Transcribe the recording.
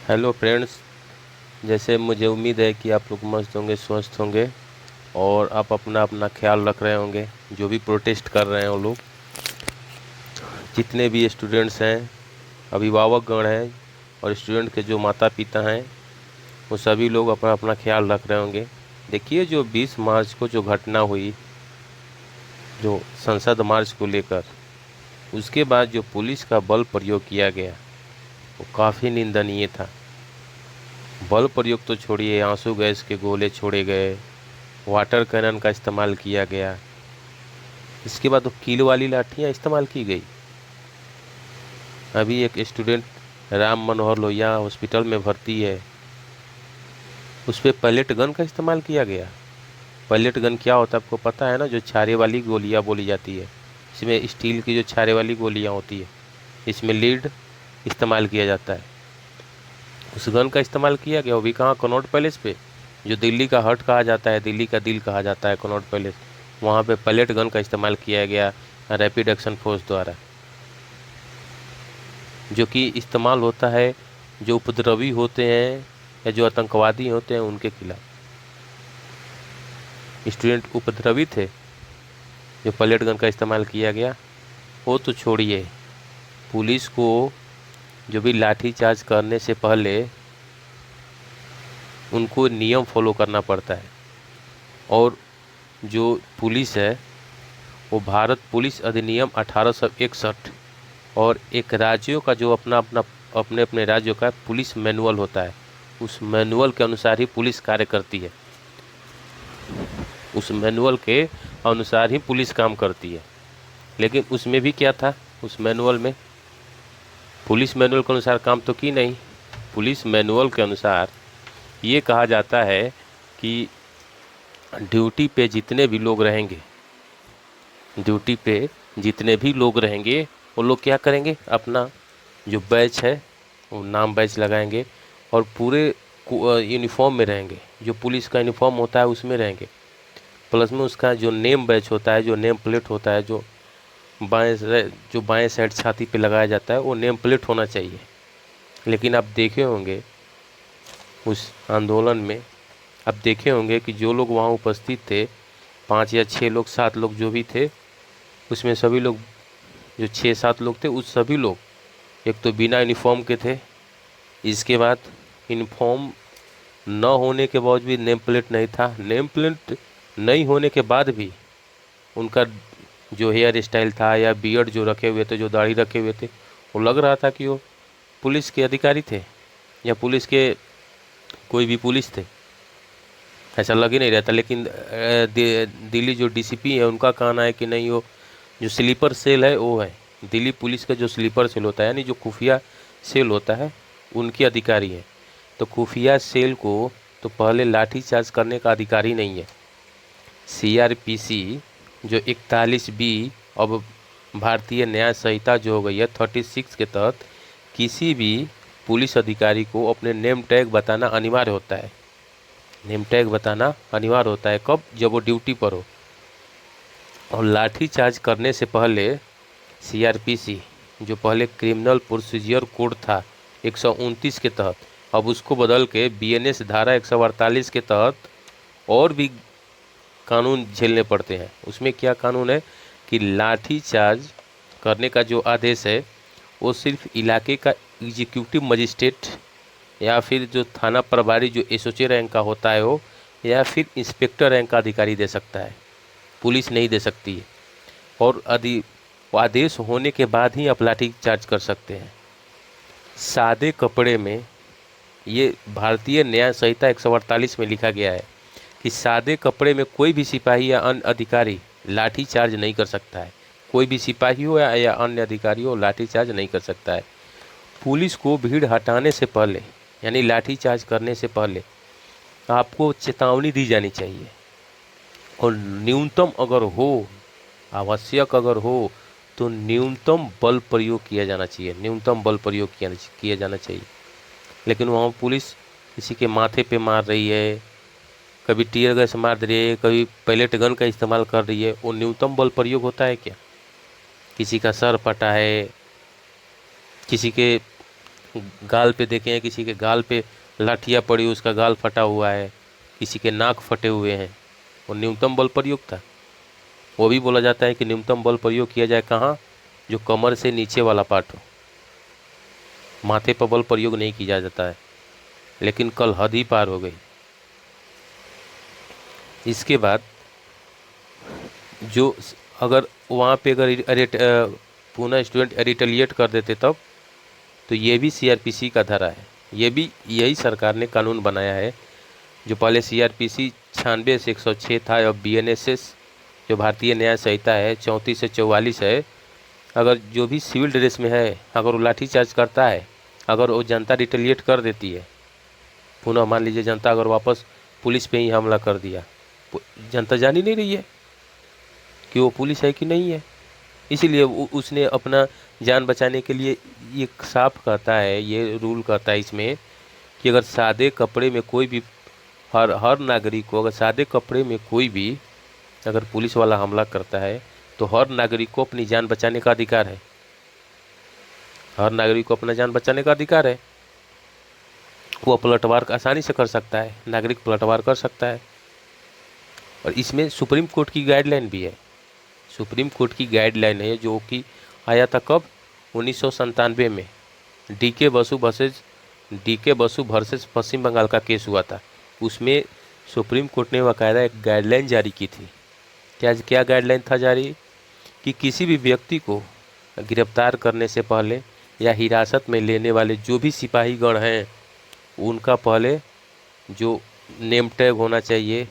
Hello friends. जैसे मुझे उम्मीद है कि आप लोग मस्त होंगे, स्वस्थ होंगे और आप अपना अपना ख्याल रख रहे होंगे। जो भी प्रोटेस्ट कर रहे हैं वो लोग, जितने भी स्टूडेंट्स हैं, अभिभावकगण हैं और स्टूडेंट के जो माता पिता हैं, वो सभी लोग अपना अपना ख्याल रख रहे होंगे। देखिए, जो 20 मार्च को जो घटना हुई, जो संसद मार्च को लेकर, उसके बाद जो पुलिस का बल प्रयोग किया गया वो काफ़ी निंदनीय था। बल प्रयोग तो छोड़िए, आंसू गैस के गोले छोड़े गए, वाटर कैनन का इस्तेमाल किया गया, इसके बाद वो कील वाली लाठियाँ इस्तेमाल की गई। अभी एक स्टूडेंट राम मनोहर लोहिया हॉस्पिटल में भर्ती है, उस पर पैलेट गन का इस्तेमाल किया गया। पैलेट गन क्या होता है आपको पता है ना? जो छारे वाली गोलियाँ बोली जाती है, इसमें स्टील की जो छारे वाली गोलियाँ होती है, इसमें लीड इस्तेमाल किया जाता है। उस गन का इस्तेमाल किया गया, वो भी कहाँ? कनॉट पैलेस पे, जो दिल्ली का हार्ट कहा जाता है, दिल्ली का दिल कहा जाता है कनॉट पैलेस। वहाँ पे पैलेट गन का इस्तेमाल किया गया रैपिड एक्शन फोर्स द्वारा, जो कि इस्तेमाल होता है जो उपद्रवी होते हैं या जो आतंकवादी होते हैं उनके खिलाफ। स्टूडेंट उपद्रवी थे, जो पैलेट गन का इस्तेमाल किया गया। वो तो छोड़िए, पुलिस को जो भी लाठीचार्ज करने से पहले उनको नियम फॉलो करना पड़ता है। और जो पुलिस है वो भारत पुलिस अधिनियम 1861 और एक राज्यों का जो अपना अपना अपने अपने राज्यों का पुलिस मैनुअल होता है, उस मैनुअल के अनुसार ही पुलिस कार्य करती है। उस मैनुअल के अनुसार ही पुलिस काम करती है। लेकिन उसमें भी क्या था? उस मैनुअल में पुलिस मैनुअल के अनुसार काम तो की नहीं। पुलिस मैनुअल के अनुसार ये कहा जाता है कि ड्यूटी पे जितने भी लोग रहेंगे, ड्यूटी पे जितने भी लोग रहेंगे वो लोग क्या करेंगे? अपना जो बैच है वो नाम बैच लगाएंगे और पूरे यूनिफॉर्म में रहेंगे। जो पुलिस का यूनिफॉर्म होता है उसमें रहेंगे, प्लस में उसका जो नेम बैच होता है, जो नेम प्लेट होता है, जो बाएं साइड छाती पे लगाया जाता है, वो नेम प्लेट होना चाहिए। लेकिन आप देखे होंगे उस आंदोलन में, आप देखे होंगे कि जो लोग वहाँ उपस्थित थे, 5 या 6 लोग, 7 लोग जो भी थे, उसमें सभी लोग, जो 6-7 लोग थे, उस सभी लोग एक तो बिना यूनिफॉर्म के थे। इसके बाद यूनिफॉर्म न होने के बावजूद भी नेम प्लेट नहीं था। नेम प्लेट नहीं होने के बाद भी उनका जो हेयर स्टाइल था या बियर्ड जो रखे हुए थे, जो दाढ़ी रखे हुए थे, वो लग रहा था कि वो पुलिस के अधिकारी थे या पुलिस के कोई भी पुलिस थे। ऐसा लग ही नहीं रहता। लेकिन दिल्ली जो डीसीपी है उनका कहना है कि नहीं, वो जो स्लीपर सेल है वो है दिल्ली पुलिस का, जो स्लीपर सेल होता है यानी जो खुफिया सेल होता है, उनके अधिकारी हैं। तो खुफिया सेल को तो पहले लाठीचार्ज करने का अधिकारी नहीं है। सीआरपीसी जो 41B अब भारतीय न्याय संहिता जो हो गई है 36 के तहत, किसी भी पुलिस अधिकारी को अपने नेम टैग बताना अनिवार्य होता है। नेम टैग बताना अनिवार्य होता है कब? जब वो ड्यूटी पर हो। और लाठीचार्ज करने से पहले सीआरपीसी, जो पहले क्रिमिनल प्रोसीजर कोड था 129 के तहत, अब उसको बदल के बीएनएस धारा 148 के तहत और भी कानून झेलने पड़ते हैं। उसमें क्या कानून है कि लाठीचार्ज करने का जो आदेश है वो सिर्फ इलाके का एग्जीक्यूटिव मजिस्ट्रेट या फिर जो थाना प्रभारी जो एसओचे रैंक का होता है वो, या फिर इंस्पेक्टर रैंक का अधिकारी दे सकता है, पुलिस नहीं दे सकती है। और आदेश होने के बाद ही आप लाठी चार्ज कर सकते हैं। सादे कपड़े में, ये भारतीय न्याय संहिता 148 में लिखा गया है कि सादे कपड़े में कोई भी सिपाही या अन्य अधिकारी लाठी चार्ज नहीं कर सकता है। कोई भी सिपाही हो या अन्य अधिकारी हो, लाठी चार्ज नहीं कर सकता है। पुलिस को भीड़ हटाने से पहले यानी लाठीचार्ज करने से पहले आपको चेतावनी दी जानी चाहिए। और न्यूनतम अगर हो, आवश्यक अगर हो, तो न्यूनतम बल प्रयोग किया जाना चाहिए। न्यूनतम बल प्रयोग किया जाना चाहिए। लेकिन वहाँ पुलिस किसी के माथे पे मार रही है, कभी टीयर गैस मार रही है, कभी पैलेट गन का इस्तेमाल कर रही है। वो न्यूनतम बल प्रयोग होता है क्या? किसी का सर फटा है, किसी के गाल पे देखे हैं, किसी के गाल पे लाठियाँ पड़ी, उसका गाल फटा हुआ है, किसी के नाक फटे हुए हैं, वो न्यूनतम बल प्रयोग था। वो भी बोला जाता है कि न्यूनतम बल प्रयोग किया जाए कहाँ, जो कमर से नीचे वाला पार्ट हो, माथे पर बल प्रयोग नहीं किया जाता है। लेकिन कल हद ही पार हो गई। इसके बाद जो अगर वहाँ पे अगर पुनः स्टूडेंट रिटेलिएट कर देते तब, तो ये भी सीआरपीसी का धारा है। ये भी यही सरकार ने कानून बनाया है। जो पहले सीआरपीसी 96 से 106 था, अब बीएनएसएस जो भारतीय न्याय संहिता है 34 से 44 है। अगर जो भी सिविल ड्रेस में है, अगर वो लाठीचार्ज करता है, अगर वो जनता रिटेलिएट कर देती है, पुनः मान लीजिए जनता अगर वापस पुलिस पे ही हमला कर दिया, जनता जान ही नहीं रही है कि वो पुलिस है कि नहीं है। इसीलिए उसने अपना जान बचाने के लिए ये साफ कहता है, ये रूल कहता है इसमें कि अगर सादे कपड़े में कोई भी, हर नागरिक को, अगर सादे कपड़े में कोई भी अगर पुलिस वाला हमला करता है, तो हर नागरिक को अपनी जान बचाने का अधिकार है। हर नागरिक को अपना जान बचाने का अधिकार है। वो पलटवार आसानी से कर सकता है, नागरिक पलटवार कर सकता है। और इसमें सुप्रीम कोर्ट की गाइडलाइन भी है। सुप्रीम कोर्ट की गाइडलाइन है जो कि आया था कब, 1997 में डीके बसु वर्सेस पश्चिम बंगाल का केस हुआ था। उसमें सुप्रीम कोर्ट ने बाकायदा एक गाइडलाइन जारी की थी। क्या गाइडलाइन था जारी, कि किसी भी व्यक्ति को गिरफ्तार करने से पहले या हिरासत में लेने वाले जो भी सिपाहीगण हैं, उनका पहले जो नेम टैग होना चाहिए,